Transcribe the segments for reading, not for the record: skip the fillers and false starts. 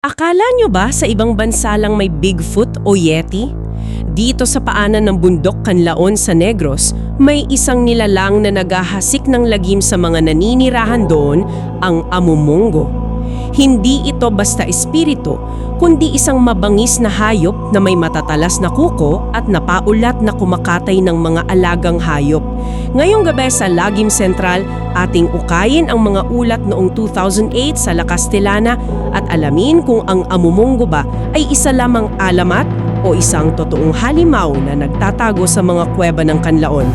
Akala nyo ba sa ibang bansa lang may Bigfoot o Yeti? Dito sa paanan ng bundok Canlaon sa Negros, may isang nilalang na naghahasik ng lagim sa mga naninirahan doon, ang amumungo. Hindi ito basta espiritu, kundi isang mabangis na hayop na may matatalas na kuko at napaulat na kumakatay ng mga alagang hayop. Ngayong gabi sa Lagim Central, ating ukayin ang mga ulat noong 2008 sa La Castellana at alamin kung ang amumungo ba ay isa lamang alamat o isang totoong halimaw na nagtatago sa mga kuweba ng Canlaon.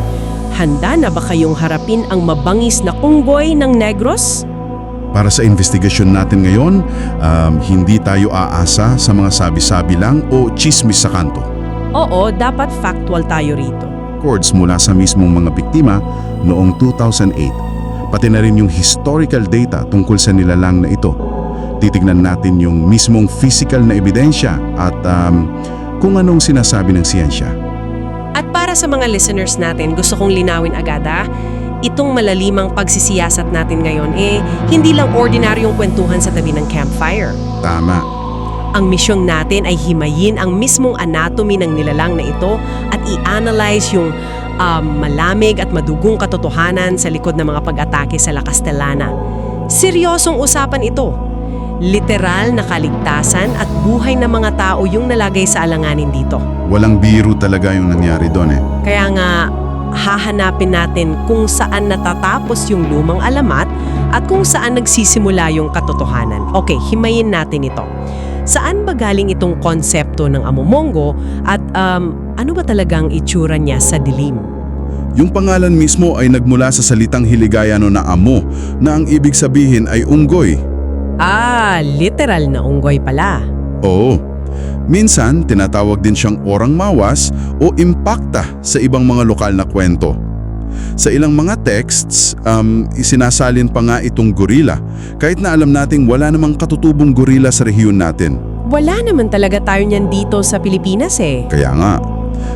Handa na ba kayong harapin ang mabangis na unggoy ng Negros? Para sa investigasyon natin ngayon, hindi tayo aasa sa mga sabi-sabi lang o chismis sa kanto. Oo, dapat factual tayo rito. Records mula sa mismong mga biktima noong 2008. Pati na rin yung historical data tungkol sa nilalang na ito. Titignan natin yung mismong physical na ebidensya at kung anong sinasabi ng siyensya. At para sa mga listeners natin, gusto kong linawin agad itong malalimang pagsisiyasat natin ngayon hindi lang ordinaryong kwentuhan sa tabi ng campfire. Tama. Ang misyong natin ay himayin ang mismong anatomy ng nilalang na ito at i-analyze yung malamig at madugong katotohanan sa likod ng mga pag-atake sa La Castellana. Seryosong usapan ito. Literal na kaligtasan at buhay ng mga tao yung nalagay sa alanganin dito. Walang biro talaga yung nangyari doon Kaya nga, hahanapin natin kung saan natatapos yung lumang alamat at kung saan nagsisimula yung katotohanan. Okay, himayin natin ito. Saan ba galing itong konsepto ng amumongo at ano ba talagang itsura niya sa dilim? Yung pangalan mismo ay nagmula sa salitang Hiligayano na amo na ang ibig sabihin ay unggoy. Literal na unggoy pala. Oo. Minsan, tinatawag din siyang orang mawas o impacta sa ibang mga lokal na kwento. Sa ilang mga texts, isinasalin pa nga itong gorilla, kahit na alam nating wala namang katutubong gorilla sa rehiyon natin. Wala naman talaga tayo niyan dito sa Pilipinas Kaya nga.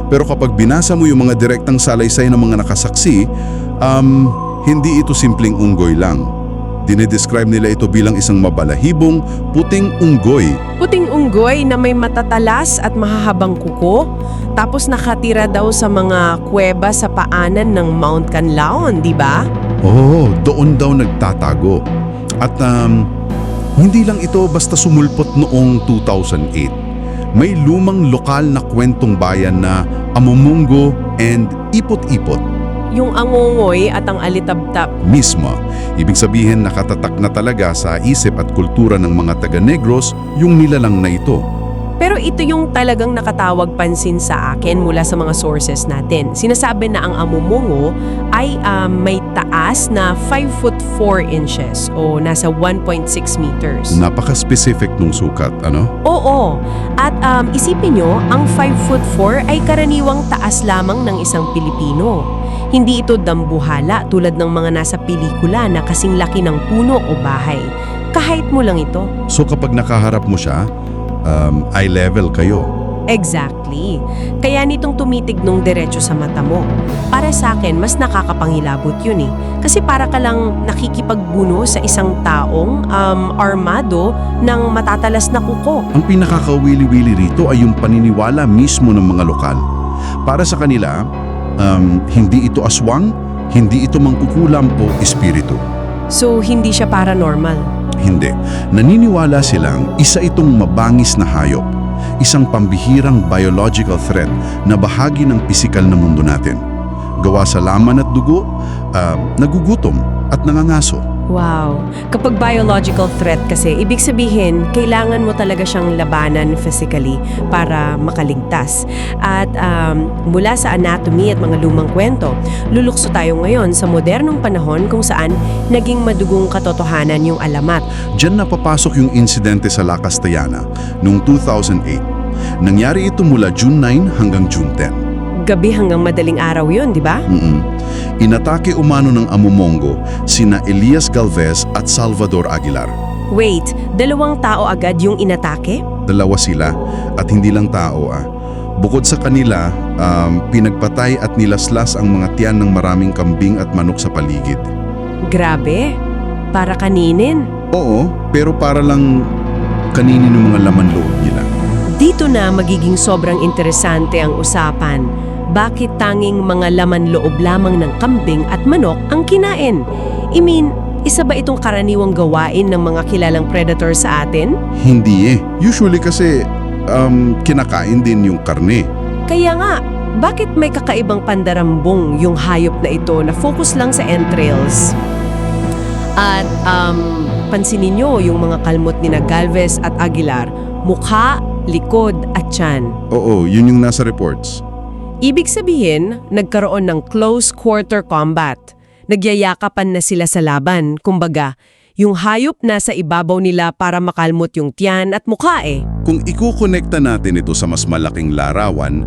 Pero kapag binasa mo yung mga direktang salaysay ng mga nakasaksi, hindi ito simpleng unggoy lang. Dinedescribe nila ito bilang isang mabalahibong, puting unggoy. Puting unggoy na may matatalas at mahahabang kuko, tapos nakatira daw sa mga kuweba sa paanan ng Mount Canlaon, di ba? Oo, doon daw nagtatago. At hindi lang ito basta sumulpot noong 2008. May lumang lokal na kwentong bayan na amumungo and ipot-ipot. Yung angongoy at ang alitabtap. Mismo. Ibig sabihin nakatatak na talaga sa isip at kultura ng mga taga-Negros yung nilalang na ito. Pero ito yung talagang nakatawag pansin sa akin mula sa mga sources natin. Sinasabi na ang amumungo ay may taas na 5 foot 4 inches o nasa 1.6 meters. Napaka-specific nung sukat, ano? Oo. At isipin nyo, ang 5 foot 4 ay karaniwang taas lamang ng isang Pilipino. Hindi ito dambuhala tulad ng mga nasa pelikula na kasing laki ng puno o bahay. Kahit mo lang ito. So kapag nakaharap mo siya, eye level kayo. Exactly. Kaya nitong tumitig nung diretso sa mata mo. Para sa akin, mas nakakapangilabot yun Kasi para ka lang nakikipagbuno sa isang taong armado ng matatalas na kuko. Ang pinakakawili-wili rito ay yung paniniwala mismo ng mga lokal. Para sa kanila, hindi ito aswang, hindi ito mangkukulam o espiritu. So, hindi siya paranormal? Hindi. Naniniwala silang isa itong mabangis na hayop, isang pambihirang biological threat na bahagi ng pisikal na mundo natin. Gawa sa laman at dugo, nagugutom at nangangaso. Wow. Kapag biological threat kasi, ibig sabihin, kailangan mo talaga siyang labanan physically para makaligtas. At mula sa anatomy at mga lumang kwento, lulukso tayo ngayon sa modernong panahon kung saan naging madugong katotohanan yung alamat. Diyan napapasok yung insidente sa La Castellana noong 2008. Nangyari ito mula June 9 hanggang June 10. Gabi hanggang madaling araw yun, di ba? Inatake umano ng amumongo sina Elias Galvez at Salvador Aguilar. Wait, 2 tao agad yung inatake? Dalawa sila at hindi lang tao Bukod sa kanila, pinagpatay at nilaslas ang mga tiyan ng maraming kambing at manok sa paligid. Grabe. Para kaninin. Oo, pero para lang kanino ng mga laman loob nila. Dito na magiging sobrang interesante ang usapan. Bakit tanging mga laman loob lamang ng kambing at manok ang kinain? Isa ba itong karaniwang gawain ng mga kilalang predator sa atin? Hindi eh. Usually kasi kinakain din yung karne. Kaya nga, bakit may kakaibang pandarambong yung hayop na ito na focus lang sa entrails? At pansinin nyo yung mga kalmot ni na Galvez at Aguilar, mukha, likod at tiyan. Oo, yun yung nasa reports. Ibig sabihin, nagkaroon ng close quarter combat. Nagyayakapan na sila sa laban, kumbaga, yung hayop nasa ibabaw nila para makalmot yung tiyan at mukha eh. Kung ikukonekta natin ito sa mas malaking larawan,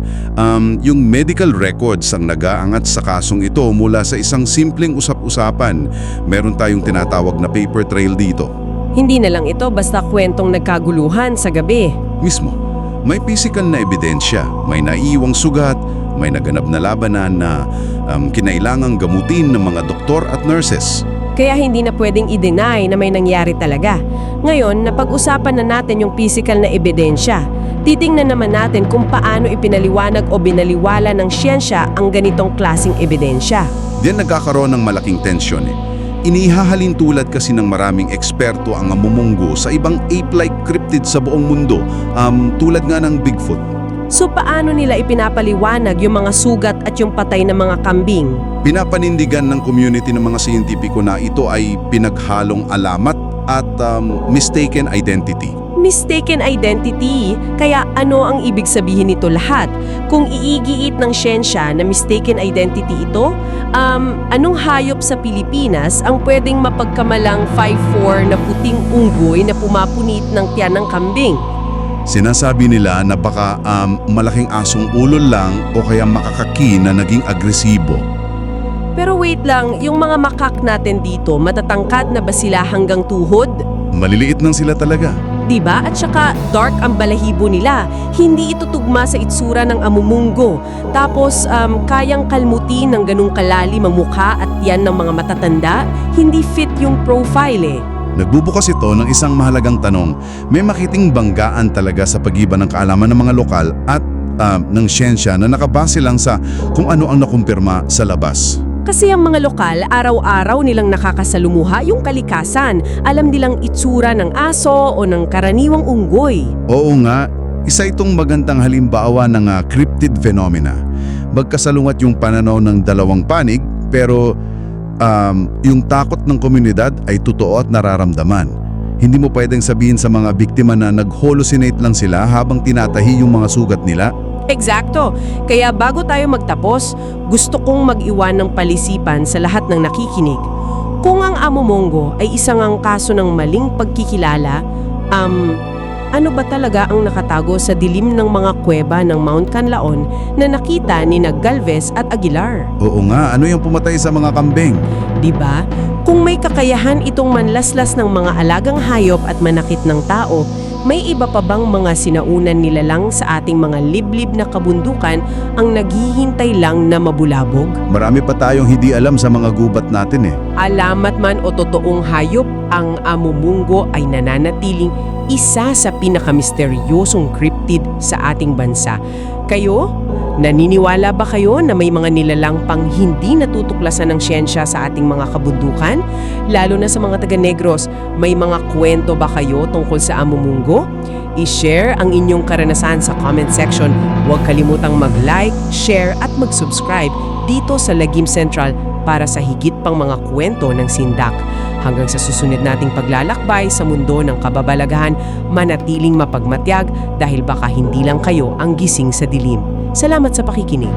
yung medical records ang nag-aangat sa kasong ito mula sa isang simpleng usap-usapan. Meron tayong tinatawag na paper trail dito. Hindi na lang ito basta kwentong nagkaguluhan sa gabi. Mismo, may physical na ebidensya, may naiiwang sugat, may naganap na labanan na kinailangang gamutin ng mga doktor at nurses. Kaya hindi na pwedeng i-deny na may nangyari talaga. Ngayon, napag-usapan na natin yung physical na ebidensya. Titingnan naman natin kung paano ipinaliwanag o binaliwala ng siyensya ang ganitong klaseng ebidensya. Diyan nagkakaroon ng malaking tensyon eh. Inihahalin tulad kasi ng maraming eksperto ang amumunggo sa ibang ape-like cryptid sa buong mundo, tulad nga ng Bigfoot. So paano nila ipinapaliwanag yung mga sugat at yung patay na mga kambing? Pinapanindigan ng community ng mga siyentipiko na ito ay pinaghalong alamat at mistaken identity. Mistaken identity. Kaya ano ang ibig sabihin nito lahat? Kung iigiit ng siyensya na mistaken identity ito, anong hayop sa Pilipinas ang pwedeng mapagkamalang 5'4" na puting unggoy na pumapunit ng tiyan ng kambing? Sinasabi nila na baka malaking asong ulo lang o kaya makakaki na naging agresibo. Pero wait lang, yung mga makak natin dito, matatangkad na ba sila hanggang tuhod? Maliliit lang sila talaga. Diba? At saka dark ang balahibo nila. Hindi ito tugma sa itsura ng amumunggo. Tapos kayang kalmutin ng ganung kalalim ang mukha at yan ng mga matatanda. Hindi fit yung profile eh. Nagbubukas ito ng isang mahalagang tanong. May makiting banggaan talaga sa pagiban ng kaalaman ng mga lokal at ng siyensya na nakabase lang sa kung ano ang nakumpirma sa labas. Kasi ang mga lokal, araw-araw nilang nakakasalumuha yung kalikasan. Alam nilang itsura ng aso o ng karaniwang unggoy. Oo nga, isa itong magandang halimbawa ng cryptid phenomena. Magkasalungat yung pananaw ng dalawang panig, pero yung takot ng komunidad ay totoo at nararamdaman. Hindi mo pwedeng sabihin sa mga biktima na nag-hallucinate lang sila habang tinatahi yung mga sugat nila. Eksakto. Kaya bago tayo magtapos, gusto kong mag-iwan ng palisipan sa lahat ng nakikinig. Kung ang amumunggo ay isang ang kaso ng maling pagkikilala, ano ba talaga ang nakatago sa dilim ng mga kuweba ng Mount Canlaon na nakita ni Galvez at Aguilar? Oo nga, ano yung pumatay sa mga kambing? Diba? Kung may kakayahan itong manlaslas ng mga alagang hayop at manakit ng tao, may iba pa bang mga sinaunan nila lang sa ating mga liblib na kabundukan ang naghihintay lang na mabulabog? Marami pa tayong hindi alam sa mga gubat natin eh. Alamat man o totoong hayop, ang amumunggo ay nananatiling isa sa pinakamisteryosong cryptid sa ating bansa. Kayo? Naniniwala ba kayo na may mga nilalang pang hindi natutuklasan ng siyensya sa ating mga kabundukan? Lalo na sa mga taga-Negros, may mga kwento ba kayo tungkol sa amumunggo? I-share ang inyong karanasan sa comment section. Huwag kalimutang mag-like, share at mag-subscribe dito sa Lagim Central para sa higit pang mga kwento ng Sindak. Hanggang sa susunod nating paglalakbay sa mundo ng kababalaghan, manatiling mapagmatyag dahil baka hindi lang kayo ang gising sa dilim. Salamat sa pakikinig.